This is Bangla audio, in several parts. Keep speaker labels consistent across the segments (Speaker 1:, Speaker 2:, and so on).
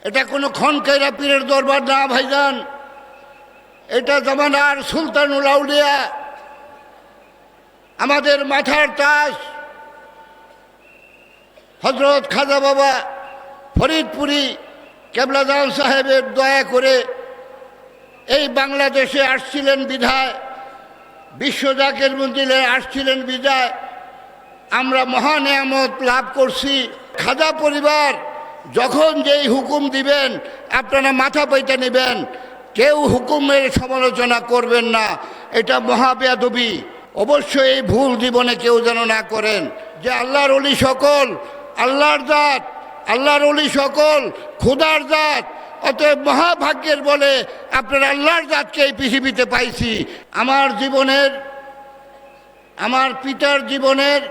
Speaker 1: এটা কোনো খনকাইরা পীরের দরবার না ভাইজান, এটা জামানার সুলতানুল আউলিয়া, আমাদের মাথার তাজ হযরত খাজা বাবা ফরিদপুরি কেবলাজান সাহেবের দয়া করে এই বাংলাদেশে আসছিলেন বিধায়, বিশ্ব জাকের মঞ্জিলে আসছিলেন বিধায় আমরা মহা নেয়ামত লাভ করছি। খাজা পরিবার যখন যেই হুকুম দিবেন আপনারা মাথা পেতে নেবেন, কেউ হুকুমের সমালোচনা করবেন না, এটা মহা বেয়াদবি। অবশ্যই এই ভুল জীবনে কেউ যেন না করেন যে আল্লাহর ওলি সকল আল্লাহর জাত, আল্লাহর ওলি সকল খোদার জাত, অতএব মহাভাগ্যের বলে আপনার আল্লাহর জাতকে এই পৃথিবীতে পাইছি। আমার জীবনের, আমার পিতার জীবনের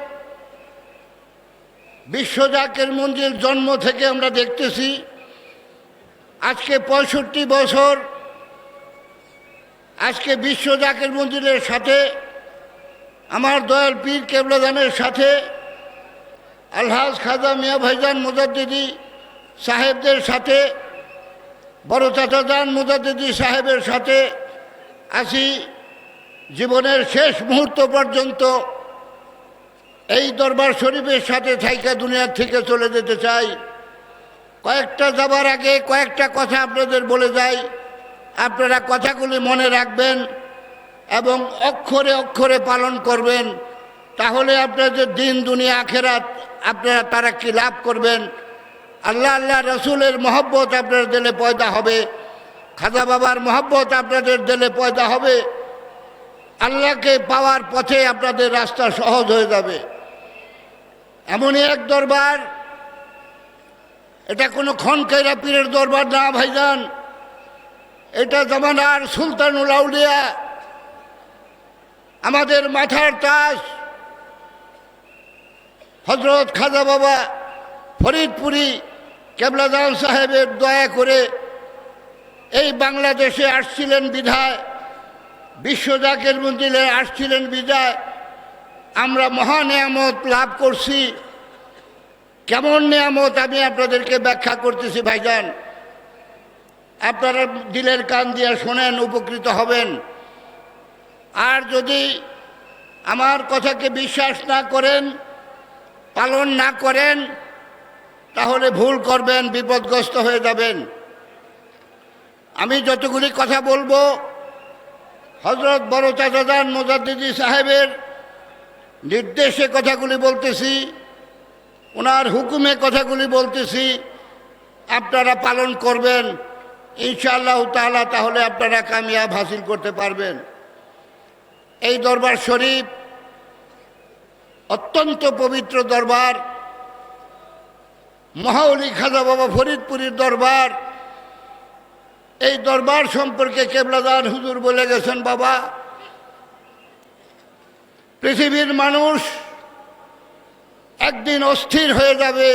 Speaker 1: বিশ্ব জাকের মঞ্জিল জন্ম থেকে আমরা দেখতেছি আজকে 65 বছর, আজকে বিশ্ব জাকের মঞ্জিলের সাথে আমার দয়াল পীর কেবলাজানের সাথে আলহাজ খাজা মিয়া ভাইজান মুজাদ্দিদি সাহেবদের সাথে, বড় চাচাজান মুজাদ্দিদি সাহেবের সাথে আছি জীবনের শেষ মুহূর্ত পর্যন্ত। এই দরবার শরীফের সাথে থাইকা দুনিয়ার থেকে চলে যেতে চাই। কয়েকটা যাবার আগে কয়েকটা কথা আপনাদের বলে যাই, আপনারা কথাগুলি মনে রাখবেন এবং অক্ষরে অক্ষরে পালন করবেন, তাহলে আপনাদের দিন দুনিয়া আখেরাত আপনারা তারাক্কি লাভ করবেন। আল্লাহ আল্লাহ রসুলের মহব্বত আপনার দিলে পয়দা হবে, খাজা বাবার মহব্বত আপনাদের দিলে পয়দা হবে, আল্লাহকে পাওয়ার পথে আপনাদের রাস্তা সহজ হয়ে যাবে। এমনই এক দরবার, এটা কোনো খনকাইরা পীরের দরবার না ভাইজান, এটা জামানার সুলতানুল আউলিয়া, আমাদের মাথার তাজ হযরত খাজা বাবা ফরিদপুরি কেবলাজান সাহেবের দয়া করে এই বাংলাদেশে আসছিলেন বিধায়, বিশ্ব জাকের মঞ্জিলে আসছিলেন বিধায় আমরা মহা নেয়ামত লাভ করছি। কেমন নেয়ামত আমি আপনাদেরকে ব্যাখ্যা করতেছি ভাইজান, আপনারা দিলের কান দিয়ে শোনেন, উপকৃত হবেন। আর যদি আমার কথাকে বিশ্বাস না করেন, পালন না করেন, তাহলে ভুল করবেন, বিপদগ্রস্ত হয়ে যাবেন। আমি যতগুলি কথা বলবো হযরত বড় চাচাজান মুজাদ্দিদি সাহেবের নির্দেশে কথাগুলি বলতেছি, ওনার হুকুমে কথাগুলি বলতেছি, আপনারা পালন করবেন ইনশাআল্লাহ তাআলা, তাহলে আপনারা কামিয়াব হাসিল করতে পারবেন। এই দরবার শরীফ অত্যন্ত পবিত্র দরবার, মহাওলি খাজা বাবা ফরিদপুরীর দরবার। এই দরবার সম্পর্কে কেবলাজান হুজুর বলে গেছেন, বাবা পৃথিবীর মানুষ একদিন অস্থির হয়ে যাবে,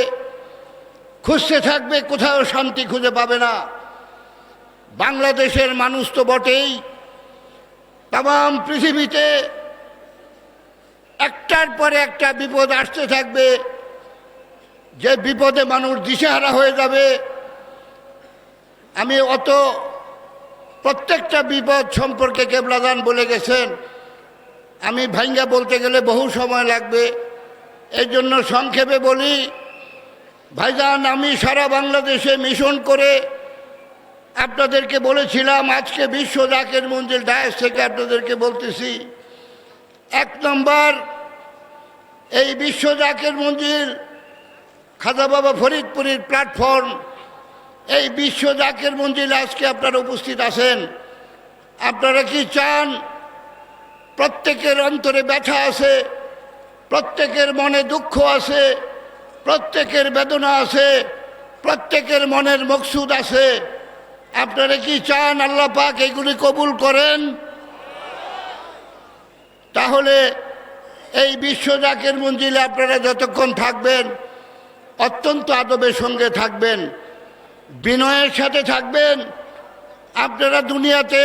Speaker 1: খুঁজতে থাকবে, কোথাও শান্তি খুঁজে পাবে না। বাংলাদেশের মানুষ তো বটেই, তাম পৃথিবীতে একটার পরে একটা বিপদ আসতে থাকবে, যে বিপদে মানুষ দিশেহারা হয়ে যাবে। আমি প্রত্যেকটা বিপদ সম্পর্কে কেবলাজান বলে গেছেন, আমি ভাঙ্গা বলতে গেলে বহু সময় লাগবে, এই জন্য সংক্ষেপে বলি। ভাইজান, আমি সারা বাংলাদেশে মিশন করে আপনাদেরকে বলেছিলাম, আজকে বিশ্ব জাকের মঞ্জিল ডায়াস থেকে আপনাদেরকে বলতেছি, 1 নম্বর এই বিশ্ব জাকের মঞ্জিল খাজা বাবা ফরিদপুরীর প্ল্যাটফর্ম, এই বিশ্ব জাকের মঞ্জিলে আজকে আপনারা উপস্থিত আছেন। আপনারা কি চান? প্রত্যেকের অন্তরে ব্যথা আছে, প্রত্যেকের মনে দুঃখ আছে, প্রত্যেকের বেদনা আছে, প্রত্যেকের মনের মকসুদ আছে। আপনারা কি চান আল্লাহ পাক এগুলি কবুল করেন? তাহলে এই বিশ্ব জাকের মঞ্জিলে আপনারা যতক্ষণ থাকবেন অত্যন্ত আদবের সঙ্গে থাকবেন, বিনয়ের সাথে থাকবেন। আপনারা দুনিয়াতে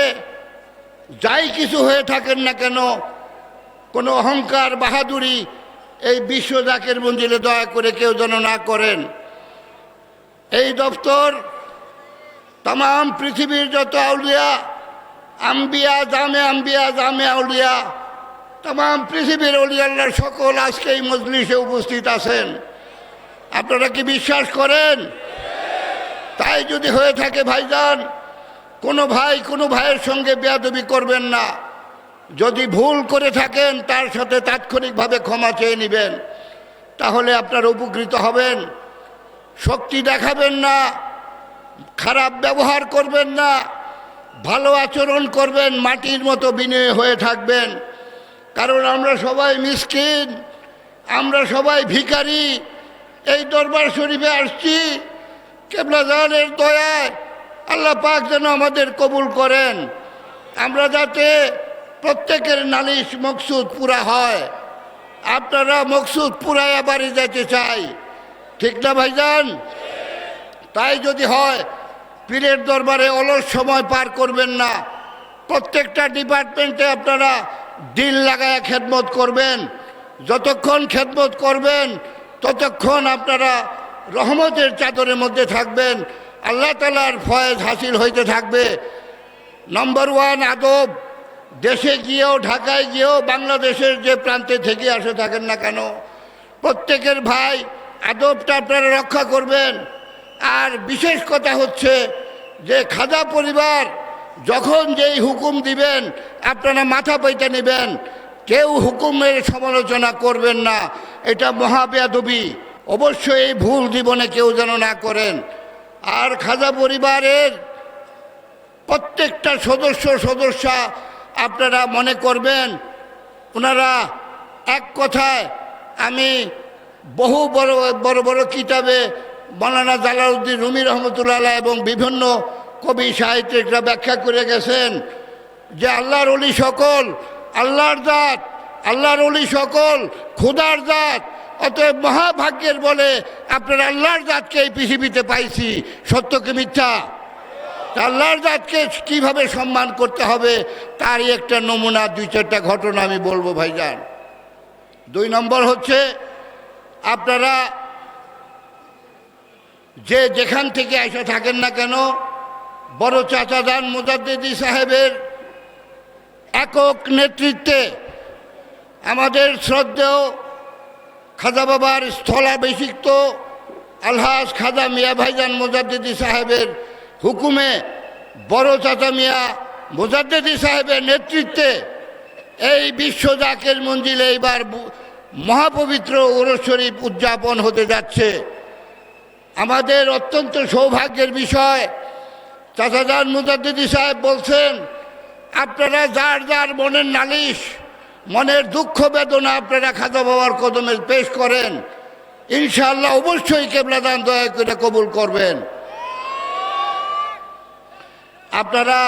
Speaker 1: যাই কিছু হয়ে থাকেন না কেন, কোনো অহংকার বাহাদুরি এই বিশ্ব জাকের মঞ্জিলে দয়া করে কেউ যেন না করেন। এই দপ্তর तमाम पृथिवीर যত আউলিয়া আম্বিয়া জামে আউলিয়া तमाम পৃথিবীর ওলি আল্লাহর সকল আজকে এই মজলিসে উপস্থিত আছেন। আপনারা কি বিশ্বাস করেন? তাই যদি হয়ে থাকে ভাইজান, কোনো ভাই কোনো ভাইয়ের সঙ্গে বেয়াদবি করবেন না। যদি ভুল করে থাকেন তার সাথে তাৎক্ষণিকভাবে ক্ষমা চেয়ে নেবেন, তাহলে আপনারা উপকৃত হবেন। শক্তি দেখাবেন না, খারাপ ব্যবহার করবেন না, ভালো আচরণ করবেন, মাটির মতো বিনয়ী হয়ে থাকবেন। কারণ আমরা সবাই মিসকিন, আমরা সবাই ভিখারি। এই দরবার শরীফে আসছি কেবলা জানের দয়ায় আল্লাহ পাক যেন আমাদের কবুল করেন। আমরা যাতে প্রত্যেকের নালিশ মকসুদ পুরা হয়। আপনারা মকসুদ পুরাইয়া বাড়ি যেতে চাই, ঠিক না ভাইজান? তাই যদি হয় পীরের দরবারে অলস সময় পার করবেন না। প্রত্যেকটা ডিপার্টমেন্টে আপনারা দিল লাগায় খেদমত করবেন। যতক্ষণ খেদমত করবেন ততক্ষণ আপনারা রহমতের চাদরের মধ্যে থাকবেন, আল্লাহ তাআলার ফয়েজ হাসিল হইতে থাকবে। নম্বর ওয়ান আদব। দেশে গিয়েও, ঢাকায় গিয়েও, বাংলাদেশের যে প্রান্তে থেকে আসে থাকেন না কেন, প্রত্যেকের ভাই আদবটা আপনারা রক্ষা করবেন। আর বিশেষ কথা হচ্ছে যে খাজা পরিবার যখন যেই হুকুম দিবেন আপনারা মাথা পেতে নেবেন। কেউ হুকুমের সমালোচনা করবেন না, এটা মহাবেয়াদবি। অবশ্যই এই ভুল জীবনে কেউ যেন না করেন। আর খাজা পরিবারের প্রত্যেকটা সদস্যা আপনারা মনে করবেন ওনারা এক কথায়, আমি বহু বড় বড় কিতাবে মৌলানা জালালউদ্দিন রুমি রহমতুল্লাহ আলাইহি এবং বিভিন্ন কবি সাহিত্যিকরা ব্যাখ্যা করে গেছেন যে আল্লাহর ওলি সকল আল্লাহর জাত, আল্লাহর ওলি সকল খোদার জাত। অতএব মহাভাগ্যের বলে আপনারা আল্লাহর জাতকে এই পৃথিবীতে পাইছি। সত্য কি মিথ্যা? আল্লাহর জাতকে কিভাবে সম্মান করতে হবে তারই একটা নমুনা, দুই চারটা ঘটনা আমি বলবো ভাইজান। 2 নম্বর হচ্ছে আপনারা যে যেখান থেকে এসে থাকেন না কেন, বড় চাচাজান মুজাদ্দিদি সাহেবের একক নেতৃত্বে আমাদের শ্রদ্ধেয় খাজা বাবার স্থলাভিষিক্ত আলহাজ খাজা মিয়া ভাইজান মুজাদ্দিদি সাহেবের হুকুমে বড় চাচা মিয়া মুজাদ্দিদি সাহেবের নেতৃত্বে এই বিশ্ব জাকের মঞ্জিলে এইবার মহাপবিত্র উরুস শরীফ উদযাপন হতে যাচ্ছে। আমাদের অত্যন্ত সৌভাগ্যের বিষয়, চাচাজান মুজাদ্দিদি সাহেব বলছেন আপনারা যার যার মনের নালিশ, মনের দুঃখ বেদনা আপনারা খাজা বাবার কদমে পেশ করেন, ইনশাআল্লাহ অবশ্যই কেবলাদান দয়া করে কবুল করবেন। আপনারা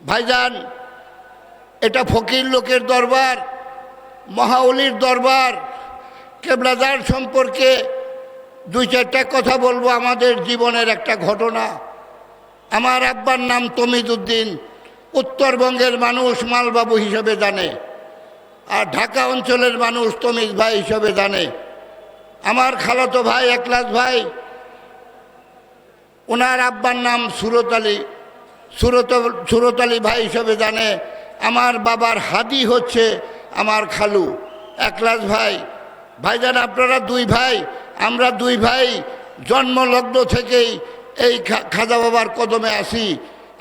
Speaker 1: ভাইজান, এটা ফকির লোকের দরবার, মহাউলির দরবার। কেবলাদার সম্পর্কে 2-4টা কথা বলবো। আমাদের জীবনের একটা ঘটনা। আমার আব্বার নাম তমিদ উদ্দিন, উত্তরবঙ্গের মানুষ মালবাবু হিসেবে জানে, আর ঢাকা অঞ্চলের মানুষ তমিজ ভাই হিসেবে জানে। আমার খালাতো ভাই একলাস ভাই, ওনার আব্বার নাম সুরত আলী ভাই হিসেবে জানে। আমার বাবার হাদি হচ্ছে আমার খালু একলাস ভাই। ভাইজান আপনারা 2 ভাই, আমরা 2 ভাই জন্মলগ্ন থেকেই এই খাজা বাবার কদমে আসি,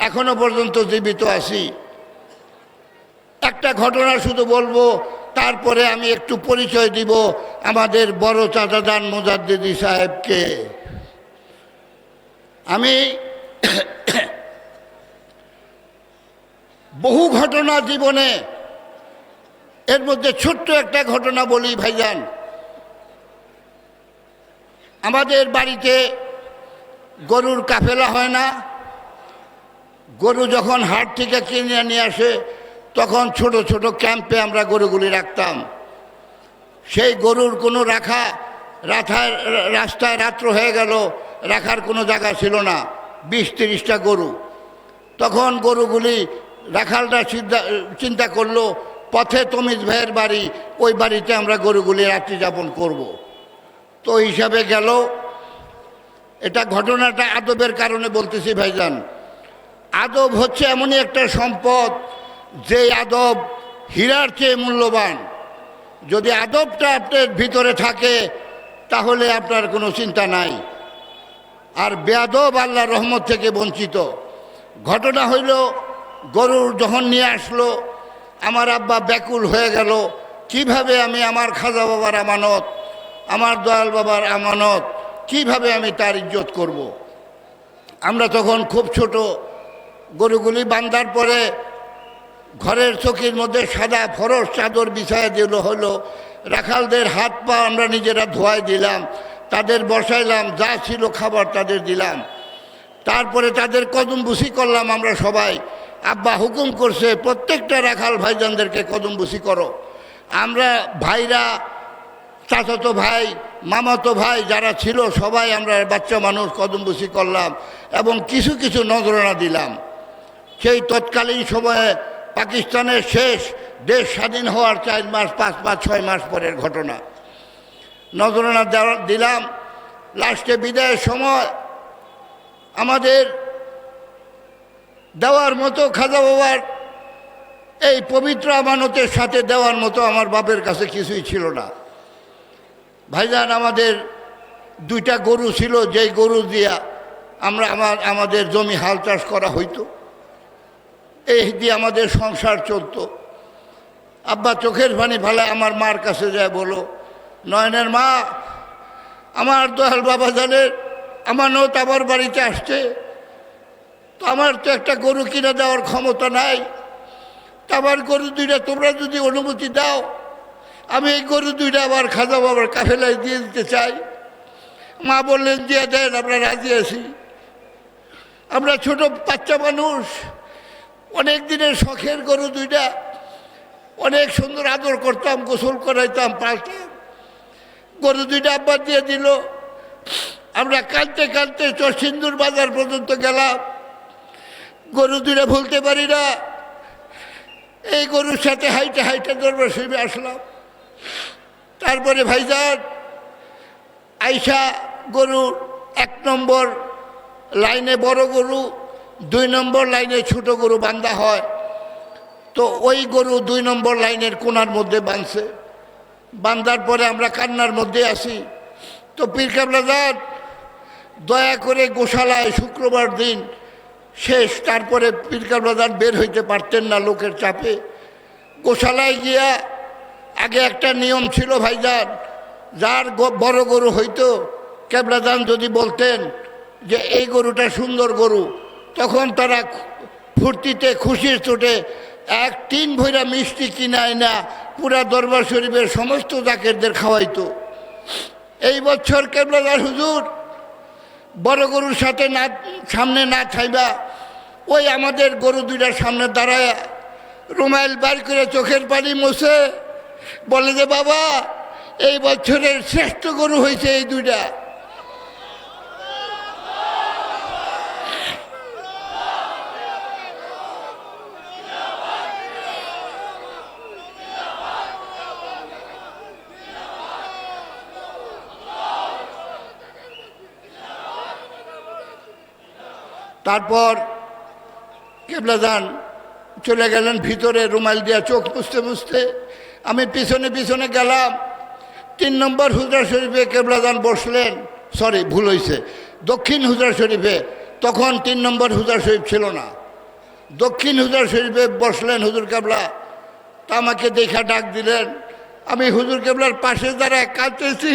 Speaker 1: এখনো পর্যন্ত জীবিত আছি। একটা ঘটনা শুধু বলবো, তারপরে আমি একটু পরিচয় দিব আমাদের বড় চাচাজান মুজাদ্দিদি সাহেবকে। আমি বহু ঘটনা জীবনে, এর মধ্যে ছোট্ট একটা ঘটনা বলি ভাইজান। আমাদের বাড়িতে গরুর কাফেলা হয় না, গরু যখন হাট থেকে কিনে নিয়ে আসে তখন ছোট ছোট ক্যাম্পে আমরা গরুগুলি রাখতাম। সেই গরুর কোনো রাস্তায় রাত্র হয়ে গেল, রাখার কোনো জায়গা ছিল না, 20-30টা গরু। তখন গরুগুলি রাখালটা চিন্তা করলো পথে তমিজ ভাইয়ের বাড়ি, ওই বাড়িতে আমরা গরুগুলি রাত্রি যাপন করব। তো হিসাবে গেল, এটা ঘটনাটা আদবের কারণে বলতেছি ভাইজান। আদব হচ্ছে এমনই একটা সম্পদ যে আদব হীরার চেয়ে মূল্যবান। যদি আদবটা আপনার ভিতরে থাকে তাহলে আপনার কোনো চিন্তা নাই। আর বেয়াদব আল্লাহর রহমত থেকে বঞ্চিত। ঘটনা হইল, গরু যখন নিয়ে আসলো আমার আব্বা ব্যাকুল হয়ে গেল, কিভাবে আমি আমার খাজা বাবার আমানত, আমার দয়াল বাবার আমানত, কিভাবে আমি তার ইজ্জত করব। আমরা তখন খুব ছোট। গরুগুলি বান্ধার পরে ঘরের চকির মধ্যে সাদা ফরস চাদর বিছায় দিল হলো, রাখালদের হাত পা আমরা নিজেরা ধোয়াই দিলাম, তাদের বসাইলাম, যা ছিল খাবার তাদের দিলাম। তারপরে তাদের কদম বুসি করলাম আমরা সবাই। আব্বা হুকুম করছে প্রত্যেকটা রাখাল ভাইজানদেরকে কদম বুসি করো। আমরা ভাইরা, চাচাতো ভাই, মামাতো ভাই যারা ছিল সবাই আমরা বাচ্চা মানুষ কদম বুসি করলাম এবং কিছু কিছু নজরানা দিলাম। সেই তৎকালীন সময়ে পাকিস্তানের শেষ, দেশ স্বাধীন হওয়ার 4 মাস 5 মাস 6 মাস পরের ঘটনা। নজরানা দিলাম। লাস্টে বিদায়ের সময় আমাদের দেওয়ার মতো খাজা বাবার এই পবিত্র আমানতের সাথে দেওয়ার মতো আমার বাপের কাছে কিছুই ছিল না। ভাইজান আমাদের 2টা গরু ছিল, যেই গরু দিয়া আমরা আমাদের জমি হাল চাষ করা হইতো, এই দিয়ে আমাদের সংসার চলতো। আব্বা চোখের পানি ফেলে আমার মার কাছে যায়, বলো নয়নের মা, আমার দয়াল বাবা জানের আমানত আমার বাড়িতে আসছে, তো আমার তো একটা গরু কিনে দেওয়ার ক্ষমতা নাই, তো আমার গরু 2টা তোমরা যদি অনুমতি দাও, আমি এই গরু 2টা আবার খাজা বাবার কাফেলায় দিয়ে দিতে চাই। মা বললেন দিয়ে দেন, আমরা রাজি আছি। আমরা ছোট বাচ্চা মানুষ, অনেক দিনের শখের গরু 2টা, অনেক সুন্দর আদর করতাম, গোসল করাইতাম, পাল্টাম। গরু 2টা আব্বা দিয়ে দিল। আমরা কাঁদতে কাঁদতে চরসিন্দুর বাজার পর্যন্ত গেলাম। গরু 2টা ভুলতে পারি না। এই গরুর সাথে হাইটে হাইটে দরবার শরীফে আসলাম। তারপরে ভাইজান আইসা গরুর 1 নম্বর লাইনে বড় গরু, 2 নম্বর লাইনে ছোট গরু বান্ধা হয়। তো ওই গরু 2 নম্বর লাইনের কোনার মধ্যে বাঁধছে। বান্ধার পরে আমরা কান্নার মধ্যে আসি। তো পীর কেবলা যান দয়া করে গোশালায় শুক্রবার দিন শেষ, তারপরে পীর কেবলা যান বের হইতে পারতেন না লোকের চাপে। গোশালায় গিয়া আগে একটা নিয়ম ছিল ভাইজান, যার বড় গরু হইতো কেবলা যান যদি বলতেন যে এই গরুটা সুন্দর গরু, তখন তারা ফুর্তিতে খুশির চোটে 1 টিন ভইরা মিষ্টি কিনায় না পুরা দরবার শরীফের সমস্ত জাকেরদের খাওয়াইতো। এই বছর কেবলাদার হুজুর বড় গরুর সাথে না সামনে না খাইবা, ওই আমাদের গরু 2টার সামনে দাঁড়ায় রুমাইল বার করে চোখের পানি মুছে বলে যে বাবা এই বছরের শ্রেষ্ঠ গরু হয়েছে এই 2টা। তারপর কেবলাদান চলে গেলেন ভিতরে রুমাল দিয়া চোখ মুছতে মুছতে। আমি পিছনে পিছনে গেলাম। 3 নম্বর হুজরা শরীফে কেবলাদান বসলেন, সরি ভুল হয়েছে, দক্ষিণ হুজরা শরীফে। তখন 3 নম্বর হুজরা শরীফ ছিল না, দক্ষিণ হুজরা শরীফে বসলেন হুজুর কেবলা। তা আমাকে দেখা ডাক দিলেন। আমি হুজুর কেবলার পাশে দাঁড়ায় কাঁদতেছি।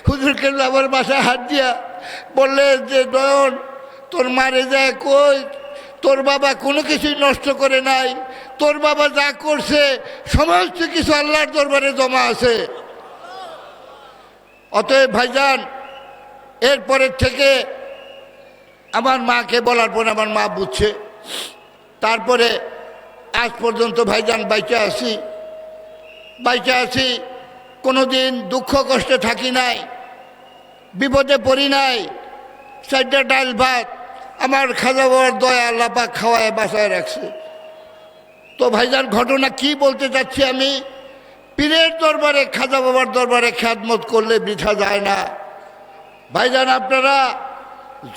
Speaker 1: হুজুর কেবলা আমার বাসায় হাত দিয়া বললেন যে নয়ন, তোর মারে যায় কই, তোর বাবা কোনো কিছুই নষ্ট করে নাই, তোর বাবা যা করছে সমস্ত কিছু আল্লাহর দরবারে জমা আছে। অতএব ভাইজান এরপরের থেকে আমার মাকে বলার পর আমার মা বুঝছে। তারপরে আজ পর্যন্ত ভাইজান বাইচা আছি, কোনো দিন দুঃখ কষ্টে থাকি নাই, বিপদে পড়ি নাই। 4টা ডাল ভাত আমার খাজা বাবার দয়া আল্লাহ পাক খাওয়ায় বাসায় রাখছে। তো ভাইজান ঘটনা কি বলতে চাচ্ছি আমি, পীরের দরবারে খাজা বাবার দরবারে খ্যাদমত করলে বৃথা যায় না। ভাইজান, আপনারা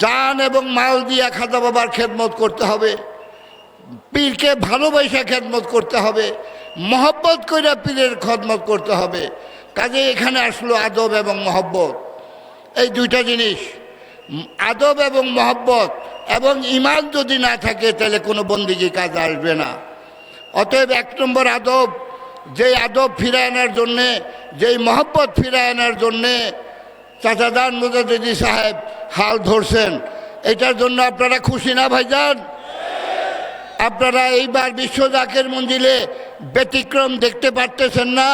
Speaker 1: জান এবং মাল দিয়া খাজা বাবার খেদমত করতে হবে, পীরকে ভালোবাসা খেদমত করতে হবে, মহব্বত কইরা পীরের খেদমত করতে হবে। কাজে এখানে আসলো আদব এবং মহব্বত, এই দুইটা জিনিস। আদব এবং মহব্বত এবং ঈমান যদি না থাকে তাহলে কোনো বন্দিগি কাজ আসবে না। অতএব 1 নম্বর আদব, যেই আদব ফিরায় আনার জন্যে, যেই মহব্বত ফিরায় আনার জন্যে চাচাদান মুজাদ্দিদি সাহেব হাল ধরছেন, এটার জন্য আপনারা খুশি না ভাইজান? আপনারা এইবার বিশ্ব জাকের মঞ্জিলে ব্যতিক্রম দেখতে পারতেছেন না?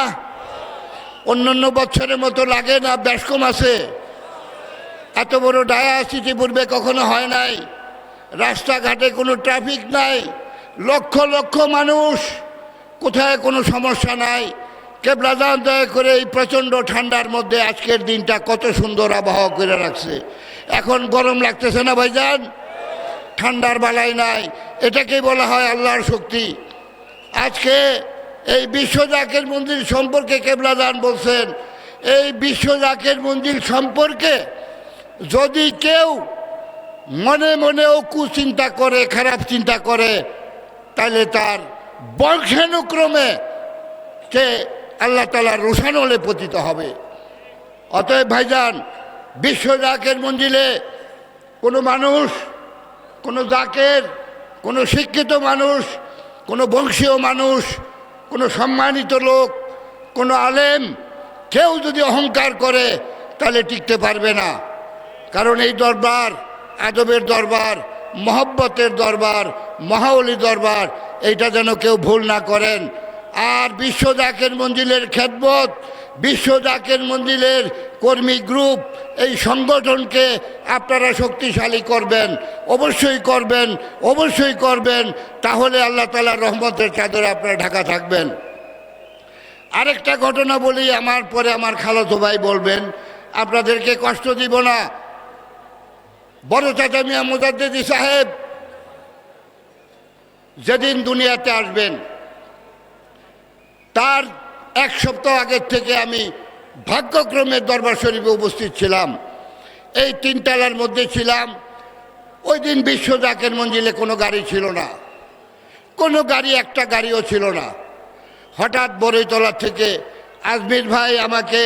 Speaker 1: অন্যান্য বছরের মতো লাগে না? বেশ কম আছে। এত বড় ডায়াস ইতিপূর্বে কখনো হয় নাই। রাস্তাঘাটে কোনো ট্রাফিক নাই, লক্ষ লক্ষ মানুষ, কোথায় কোনো সমস্যা নাই। কেবলাদান দয়া করে এই প্রচণ্ড ঠান্ডার মধ্যে আজকের দিনটা কত সুন্দর আবহাওয়া করে রাখছে। এখন গরম লাগতেছে না ভাইজান? ঠান্ডার বালাই নাই। এটাকেই বলা হয় আল্লাহর শক্তি। আজকে এই বিশ্ব জাকের মন্দির সম্পর্কে কেবলাদান বলছেন, এই বিশ্ব জাকের মন্দির সম্পর্কে যদি কেউ মনে মনেও কুচিন্তা করে, খারাপ চিন্তা করে, তাহলে তার বংশানুক্রমে সে আল্লাহ তাআলার রোশানলে পতিত হবে। অতএব ভাইজান, বিশ্ব জাকের মঞ্জিলে কোনো মানুষ, কোনো জাকের, কোনো শিক্ষিত মানুষ, কোনো বংশীয় মানুষ, কোনো সম্মানিত লোক, কোনো আলেম, কেউ যদি অহংকার করে তাহলে টিকতে পারবে না। কারণ এই দরবার আদবের দরবার, মহব্বতের দরবার, মহাওলি দরবার, এইটা যেন কেউ ভুল না করেন। আর বিশ্ব জাকের মঞ্জিলের খেদমত, বিশ্ব জাকের মঞ্জিলের কর্মী গ্রুপ, এই সংগঠনকে আপনারা শক্তিশালী করবেন, অবশ্যই করবেন, অবশ্যই করবেন। তাহলে আল্লাহ তাআলার রহমতের চাদরে আপনারা ঢাকা থাকবেন। আরেকটা ঘটনা বলি, আমার পরে আমার খালাতো ভাই বলবেন, আপনাদেরকে কষ্ট দিব না। বড় চাচা মিয়া মুজাদ্দিদি সাহেব যেদিন দুনিয়াতে আসবেন তার 1 সপ্তাহ আগের থেকে আমি ভাগ্যক্রমে দরবার শরীফে উপস্থিত ছিলাম। এই 3 তলার মধ্যে ছিলাম। ওই দিন বিশ্ব জাকের মঞ্জিলে কোনো গাড়ি ছিল না, কোনো গাড়ি, একটা গাড়িও ছিল না। হঠাৎ বড়ইতলা থেকে আজমির ভাই আমাকে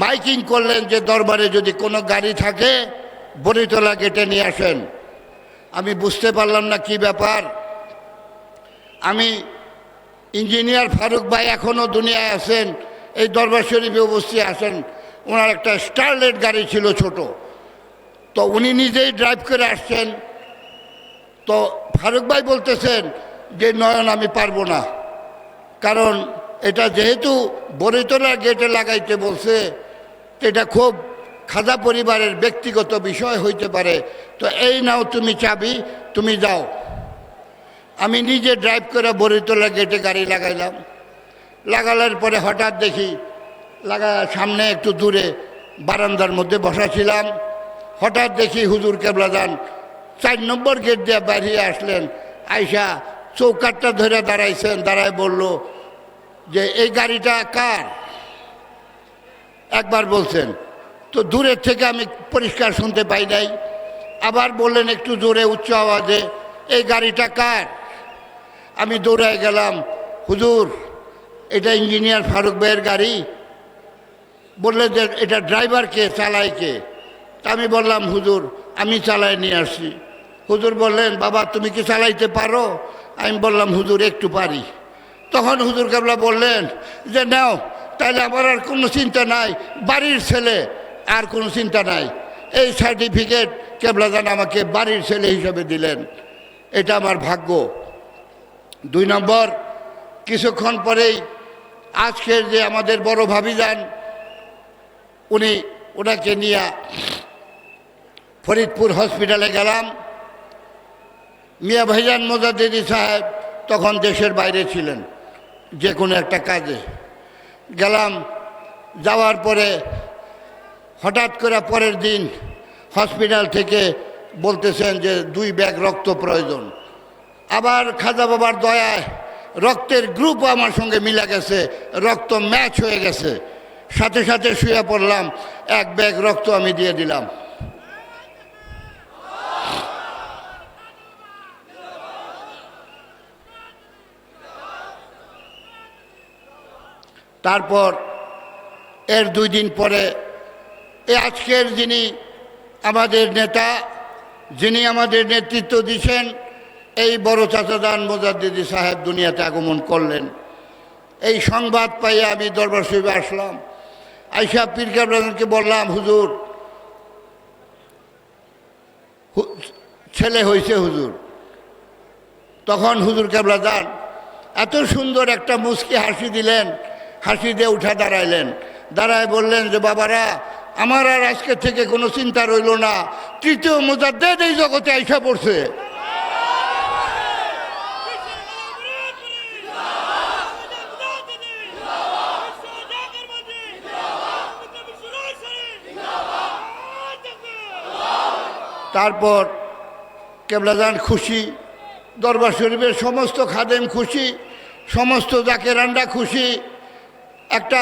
Speaker 1: মাইকিং করলেন যে দরবারে যদি কোনো গাড়ি থাকে বড়ইতলা গেটে নিয়ে আসেন। আমি বুঝতে পারলাম না কি ব্যাপার। আমি ইঞ্জিনিয়ার ফারুক ভাই এখনও দুনিয়ায় আছেন, এই দরবার শরীফে উপস্থিত আছেন। ওনার একটা স্টারলেট গাড়ি ছিল ছোট, তো উনি নিজেই ড্রাইভ করে আসছেন। তো ফারুক ভাই বলতেছেন যে নয়ন আমি পারবো না, কারণ এটা যেহেতু বড়ইতলা গেটে লাগাইতে বলছে, এটা খুব খাজা পরিবারের ব্যক্তিগত বিষয় হইতে পারে। তো এই নাও তুমি চাবি, তুমি যাও। আমি নিজে ড্রাইভ করে বড়ইতলা গেটে গাড়ি লাগাইলাম। লাগানোর পরে হঠাৎ দেখি সামনে একটু দূরে বারান্দার মধ্যে বসা ছিলাম। হঠাৎ দেখি হুজুর কেবলাদান 4 নম্বর গেট দিয়ে বেরিয়ে আসলেন। আইসা চৌকাঠটা ধরে দাঁড়াইছেন, দাঁড়ায় বলল যে এই গাড়িটা কার? একবার বলছেন, তো দূরের থেকে আমি পরিষ্কার শুনতে পাই নাই। আবার বললেন একটু জোরে উচ্চ আওয়াজে, এই গাড়িটা কার? আমি দৌড়ায় গেলাম, হুজুর এটা ইঞ্জিনিয়ার ফারুক ভাইয়ের গাড়ি। বললেন যে এটা ড্রাইভার কে, চালায় কে? তা আমি বললাম হুজুর আমি চালায় নিয়ে আসছি। হুজুর বললেন বাবা তুমি কি চালাইতে পারো? আমি বললাম হুজুর একটু পারি। তখন হুজুর কেবলা বললেন যে নাও, তাহলে আমার আর কোনো চিন্তা নাই, বাড়ির ছেলে, আর কোনো চিন্তা নাই। এই সার্টিফিকেট কেবলাদান আমাকে বাড়ির ছেলে হিসাবে দিলেন, এটা আমার ভাগ্য। 2 নম্বর, কিছুক্ষণ পরেই আজকের যে আমাদের বড় ভাবিজান, ওনাকে নিয়ে ফরিদপুর হসপিটালে গেলাম। মিয়া ভাইজান মুজাদ্দিদি সাহেব তখন দেশের বাইরে ছিলেন যে কোনো একটা কাজে। গেলাম, যাওয়ার পরে হঠাৎ করে পরের দিন হসপিটাল থেকে বলতেছেন যে 2 ব্যাগ রক্ত প্রয়োজন। আবার খাজা বাবার দয়ায় রক্তের গ্রুপও আমার সঙ্গে মিলে গেছে, রক্ত ম্যাচ হয়ে গেছে। সাথে সাথে শুয়ে পড়লাম, এক ব্যাগ রক্ত আমি দিয়ে দিলাম। তারপর এর 2 দিন পরে আজকের যিনি আমাদের নেতা, যিনি আমাদের নেতৃত্ব দিচ্ছেন, এই বড় চাচাজান মোজাদ্দেদি সাহেব দুনিয়াতে আগমন করলেন। এই সংবাদ পাইয়ে আমি দরবার শরীফে আসলাম। আইসা পীর কেবলাকে বললাম, হুজুর ছেলে হয়েছে হুজুর। তখন হুজুর কেবলাজান এত সুন্দর একটা মুচকি হাসি দিলেন, হাসি দিয়ে উঠা দাঁড়াইলেন, দাঁড়ায় বললেন যে বাবারা, আমার আর আজকে থেকে কোনো চিন্তা রইল না, 3য় মুজাদ্দেদ এই জগতে আইসা পড়ছে। তারপর কেবলাজান খুশি, দরবার শরীফের সমস্ত খাদেম খুশি, সমস্ত জাকেরানরা খুশি, একটা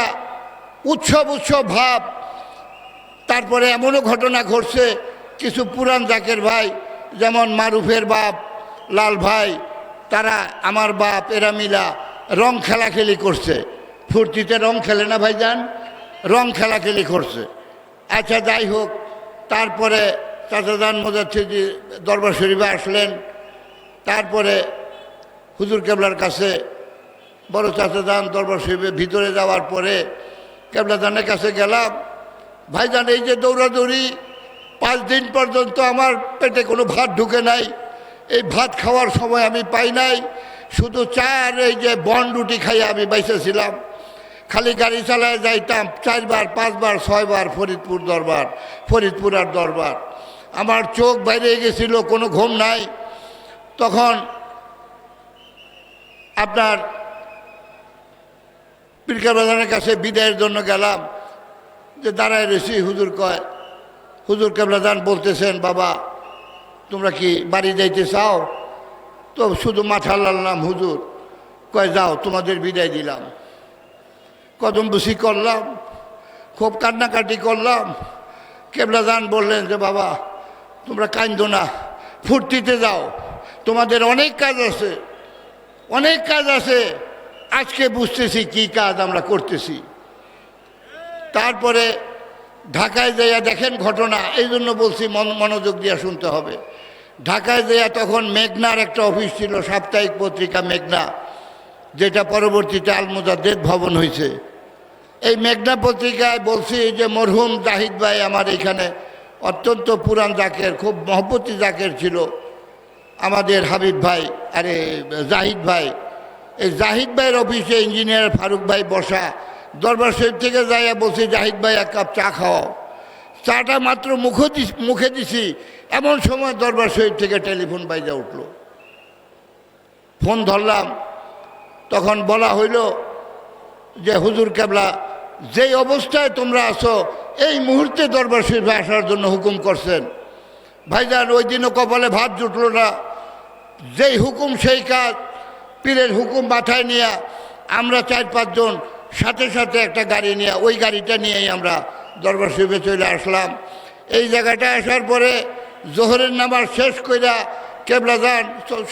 Speaker 1: উৎসব ভাব। তারপরে এমনও ঘটনা ঘটছে, কিছু পুরান জাকের ভাই যেমন মারুফের বাপ লাল ভাই, তারা আমার বাপ, এরা মিলা রং খেলাখেলি করছে। ফুর্তিতে রং খেলে না ভাইজান, রং খেলাখেলি করছে। আচ্ছা যাই হোক, তারপরে চাচাজান মোজাদ্দেদি দরবার শরীফে আসলেন। তারপরে হুজুর কেবলার কাছে বড় চাচাজান দরবার শরীফে ভিতরে যাওয়ার পরে কেবলাজানের কাছে গেলাম। ভাইজান এই যে দৌড়াদৌড়ি, 5 দিন পর্যন্ত আমার পেটে কোনো ভাত ঢুকে নাই, এই ভাত খাওয়ার সময় আমি পাই নাই, শুধু চা আর এই যে বন রুটি খাইয়ে আমি বাইসেছিলাম। খালি গাড়ি চালায় যাইতাম 4 বার 5 বার 6 বার ফরিদপুর দরবার, ফরিদপুর আর দরবার। আমার চোখ বাইরে গেছিল, কোনো ঘুম নাই। তখন আপনার পীর কেবলাজানের কাছে বিদায়ের জন্য গেলাম, যে দাঁড়ায় রয়েছি। হুজুর কয়, হুজুর কেবলাজান বলতেছেন, বাবা তোমরা কি বাড়ি যাইতে চাও? তো শুধু মাথা লাললাম। হুজুর কয়, যাও, তোমাদের বিদায় দিলাম। কদম বুসি করলাম, খুব কান্নাকাটি করলাম। কেবলাজান বললেন যে বাবা তোমরা কান্দো না, ফুর্তিতে যাও, তোমাদের অনেক কাজ আছে, অনেক কাজ আছে। আজকে বুঝতেছি কি কাজ আমরা করতেছি। তারপরে ঢাকায় যাইয়া দেখেন ঘটনা, এই জন্য বলছি মনোযোগ দিয়ে শুনতে হবে। ঢাকায় যাইয়া তখন মেঘনার একটা অফিস ছিল, সাপ্তাহিক পত্রিকা মেঘনা, যেটা পরবর্তীতে আল মুজাদ্দেদ ভবন হয়েছে। এই মেঘনা পত্রিকায় বলছি যে মরহুম জাহিদ ভাই আমার এখানে অত্যন্ত পুরান জাকের, খুব মহব্বতী জাকের ছিল আমাদের হাবিব ভাই, আরে জাহিদ ভাই। এই জাহিদ ভাইয়ের অফিসে ইঞ্জিনিয়ার ফারুক ভাই বসা। দরবার শরীফ থেকে যাইয়া বলছি, জাহিদ ভাই 1 কাপ চা খাওয়াও। চাটা মাত্র মুখে দিছি, এমন সময় দরবার শরীফ থেকে টেলিফোন বাইজা উঠল। ফোন ধরলাম, তখন বলা হইল যে হুজুর কেবলা যেই অবস্থায় তোমরা আছো, এই মুহূর্তে দরবার শরীফে আসার জন্য হুকুম করছেন। ভাইজান ওই দিনও কপালে ভাত জুটল না, যেই হুকুম সেই কাজ। পীরের হুকুম মাথায় নিয়ে আমরা 4-5 জন সাথে সাথে একটা গাড়ি নিয়ে, ওই গাড়িটা নিয়েই আমরা দরবার শরীফে চলে আসলাম। এই জায়গাটায় আসার পরে জোহরের নামাজ শেষ কইরা কেবলাজান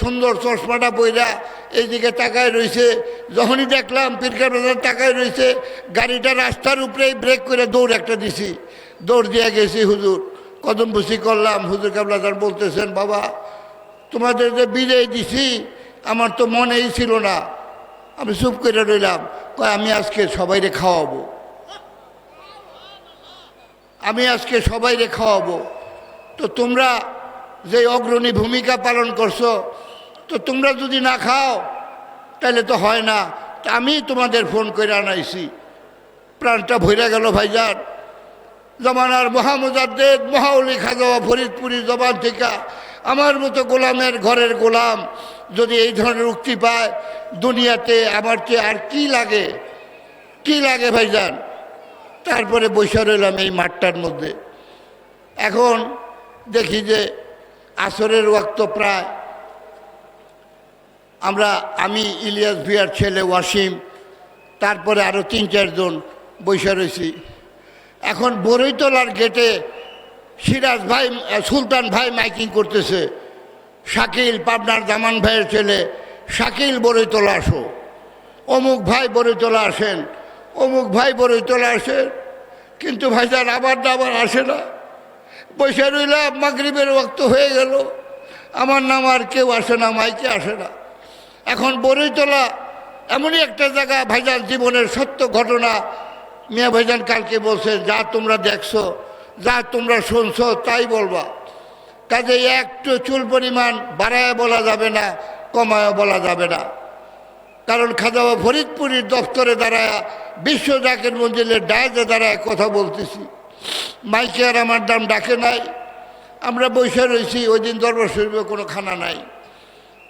Speaker 1: সুন্দর চশমাটা পইরা এইদিকে তাকায় রয়েছে। যখনই দেখলাম পীর কেবলাজান তাকায় রয়েছে, গাড়িটা রাস্তার উপরেই ব্রেক করে দৌড় একটা দিছি, দৌড় দিয়ে গেছি। হুজুর কদম বুসি করলাম। হুজুর কেবলাজান বলতেছেন, বাবা তোমাদের যে বিদায় দিছি আমার তো মনেই ছিল না। আমি চুপ করে রইলাম। কয়, আমি আজকে সবাইরে খাওয়াবো, আমি আজকে সবাইরে খাওয়াবো। তো তোমরা যে অগ্রণী ভূমিকা পালন করছো, তো তোমরা যদি না খাও তাহলে তো হয় না। তা আমি তোমাদের ফোন করে আনাইছি। প্রাণটা ভইরা গেল ভাইজান। জমানার মহামুজাদ্দেদ মহাউলি খাজা ফরিদপুরি জবান থেকে আমার মতো গোলামের ঘরের গোলাম যদি এই ধরনের উক্তি পায়, দুনিয়াতে আমার চেয়ে আর কি লাগে, কি লাগে ভাইজান। তারপরে বসে রইলাম এই মাঠটার মধ্যে। এখন দেখি যে আসরের ওয়াক্ত প্রায়। আমি ইলিয়াস ভিয়ার ছেলে ওয়াসিম, তারপরে আরও 3-4 জন বৈশা রয়েছি। এখন বরৈতলার গেটে সিরাজ ভাই, সুলতান ভাই মাইকিং করতেছে, শাকিল পাবনার জামান ভাইয়ের ছেলে শাকিল বরৈতলা আসো, অমুক ভাই বরৈতলা আসেন, অমুক ভাই বরৈতলা আসেন। কিন্তু ভাইজান আবার আসে না। বৈশা রইলাম, মাগরিবের ওয়াক্ত হয়ে গেল, আমার নাম আর কেউ আসে না, মাইকে আসে না। এখন বরৈতলা এমনই একটা জায়গা ভাইজান, জীবনের সত্য ঘটনা মিয়া ভাইজান কালকে বলছেন, যা তোমরা দেখছো, যা তোমরা শুনছো তাই বলবা। কাজে একটু চুল পরিমাণ বাড়ায় বলা যাবে না, কমায় বলা যাবে না। কারণ খাজা ফরিদপুরের দপ্তরে দাঁড়ায়, বিশ্ব জাকের মঞ্জিলের ডায়েজে দাঁড়ায় কথা বলতেছি, মাইকে আর আমার দাম ডাকে নাই। আমরা বসে রয়েছি, ওই দিন দরবার শরীফে কোনো খানা নাই,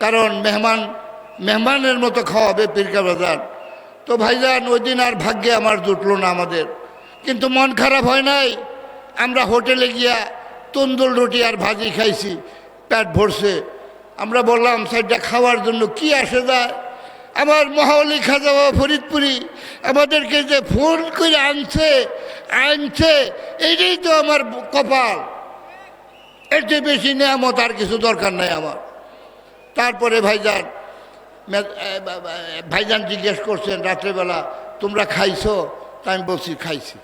Speaker 1: কারণ মেহমানের মতো খাওয়াবে পীরকা বাজার। তো ভাইজান ওই দিন আর ভাগ্যে আমার জুটলো না আমাদের, কিন্তু মন খারাপ হয় নাই। আমরা হোটেলে গিয়া তন্দুর রুটি আর ভাজি খাইছি, পেট ভরছে। আমরা বললাম সাইডটা খাওয়ার জন্য কি আসে যায়। আমার মহাওলি খাজা বাবা ফরিদপুরি আমাদেরকে যে ফোন করে আনছে এইটাই তো আমার কপাল, এর চেয়ে বেশি নেয়ামত আর কিছু দরকার নাই আমার। তারপরে ভাইজান জিজ্ঞেস করছেন রাত্রেবেলা, তোমরা খাইছো? তা আমি বলছি খাইছি।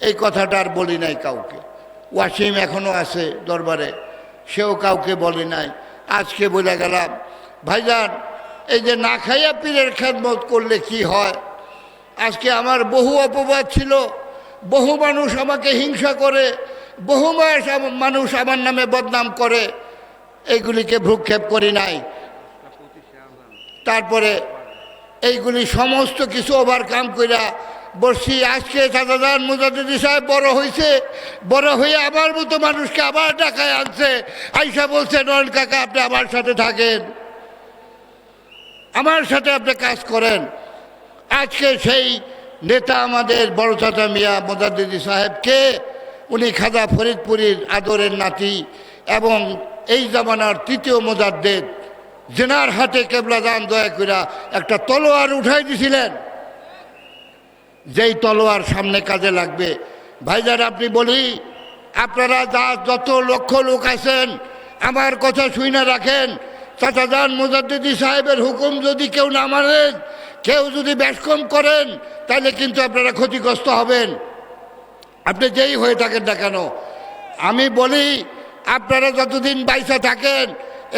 Speaker 1: এই কথাটা আর বলি নাই কাউকে। ওয়াসিম এখনও আছে দরবারে, সেও কাউকে বলি নাই। আজকে বলে গেলাম ভাইজান, এই যে না খাইয়া পীরের খেদমত করলে কি হয়। আজকে আমার বহু অপবাদ ছিল, বহু মানুষ আমাকে হিংসা করে, বহু মানুষ আমার নামে বদনাম করে, এইগুলিকে ভ্রুক্ষেপ করি নাই। তারপরে এইগুলি সমস্ত কিছু ওভারকাম কইরা বসছি। আজকে চাচাজান মুজাদ্দিদি সাহেব বড় হয়েছে, বড় হয়ে আমার মতো মানুষকে আবার ঢাকায় আনছে। আইসা বলছে, নয়ন কাকা আপনি আমার সাথে থাকেন, আমার সাথে আপনি কাজ করেন। আজকে সেই নেতা আমাদের বড় চাচা মিয়া মুজাদ্দিদি সাহেবকে, উনি খাজা ফরিদপুরীর আদরের নাতি এবং এই জামানার তৃতীয় মুজাদ্দিদ, জেনার হাতে কেবলাদান দয়া কইরা একটা তলোয়ার উঠাই দিছিলেন, যেই তলোয়ার সামনে কাজে লাগবে। ভাইজান আপনি বলি, আপনারা যত লক্ষ লোক আছেন আমার কথা শুনে রাখেন। চাচাজান মুজাদ্দিদি সাহেবের হুকুম যদি কেউ না মানেন, কেউ যদি ব্যসকম করেন, তাহলে কিন্তু আপনারা ক্ষতিগ্রস্ত হবেন, আপনি যেই হয়ে থাকেন না কেন। আমি বলি, আপনারা যতদিন বাইসা থাকেন,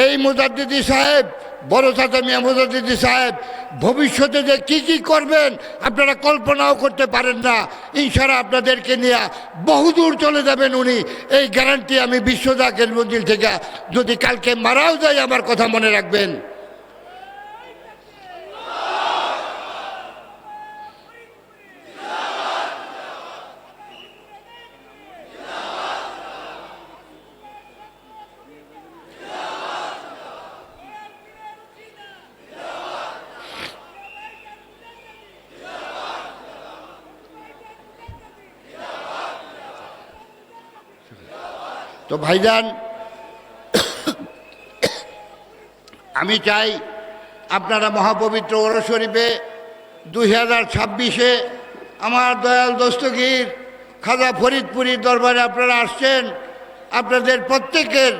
Speaker 1: এই মুজাদ্দিদি সাহেব, বড় চাচা মিয়া মুজাদ্দিদি সাহেব ভবিষ্যতে যে কি করবেন আপনারা কল্পনাও করতে পারেন না। ইনশাআল্লাহ আপনাদেরকে নিয়ে বহুদূর চলে যাবেন উনি, এই গ্যারান্টি আমি বিশ্ব জাকের মঞ্জিল থেকে, যদি কালকে মারাও যায় আমার কথা মনে রাখবেন। তো ভাইজান, আমি চাই আপনারা মহাপবিত্র ওরস শরীফে 2026-এ আমার দয়াল দস্তগীর খাজা ফরিদপুরীর দরবারে আপনারা আসছেন, আপনাদের প্রত্যেকের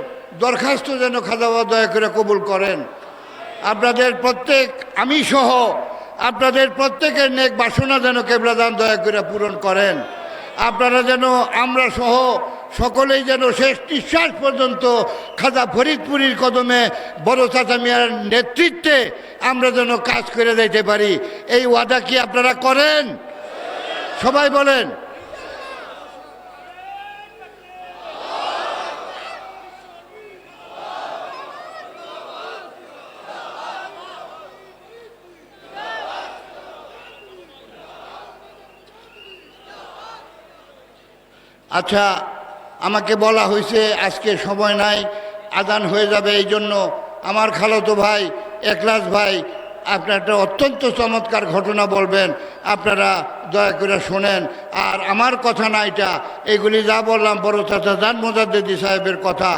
Speaker 1: দরখাস্ত যেন খাজা বাবা দয়া করে কবুল করেন। আপনাদের প্রত্যেক, আমি সহ আপনাদের প্রত্যেকের নেক বাসনা যেন কেবলাদান দয়া করে পূরণ করেন। আপনারা যেন, আমরা সহ সকলেই যেন শেষ নিঃশ্বাস পর্যন্ত খাজা ফরিদপুরীর কদমে বড় চাচা মিয়ার নেতৃত্বে আমরা যেন কাজ করে দিতে পারি। এই ওয়াদা কি আপনারা করেন? সবাই বলেন। আচ্ছা, আমাকে বলা হয়েছে আজকে সময় নাই, আজান হয়ে যাবে, এই জন্য আমার খালাতো ভাই একলাস ভাই আপনার একটা অত্যন্ত চমৎকার ঘটনা বলবেন, আপনারা দয়া করে শোনেন। আর আমার কথা না, এটা এগুলি যা বললাম বড় চাচা জান মুজাদ্দিদি সাহেবের কথা,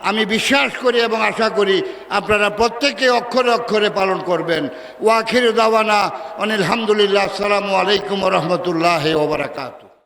Speaker 1: আমি বিশ্বাস করি এবং আশা করি আপনারা প্রত্যেকে অক্ষরে অক্ষরে পালন করবেন। ওয়াখির দাওয়ানা আলহামদুলিল্লাহ। আসসালামু আলাইকুম ওয়া রাহমাতুল্লাহি ওয়া বারাকাতুহু।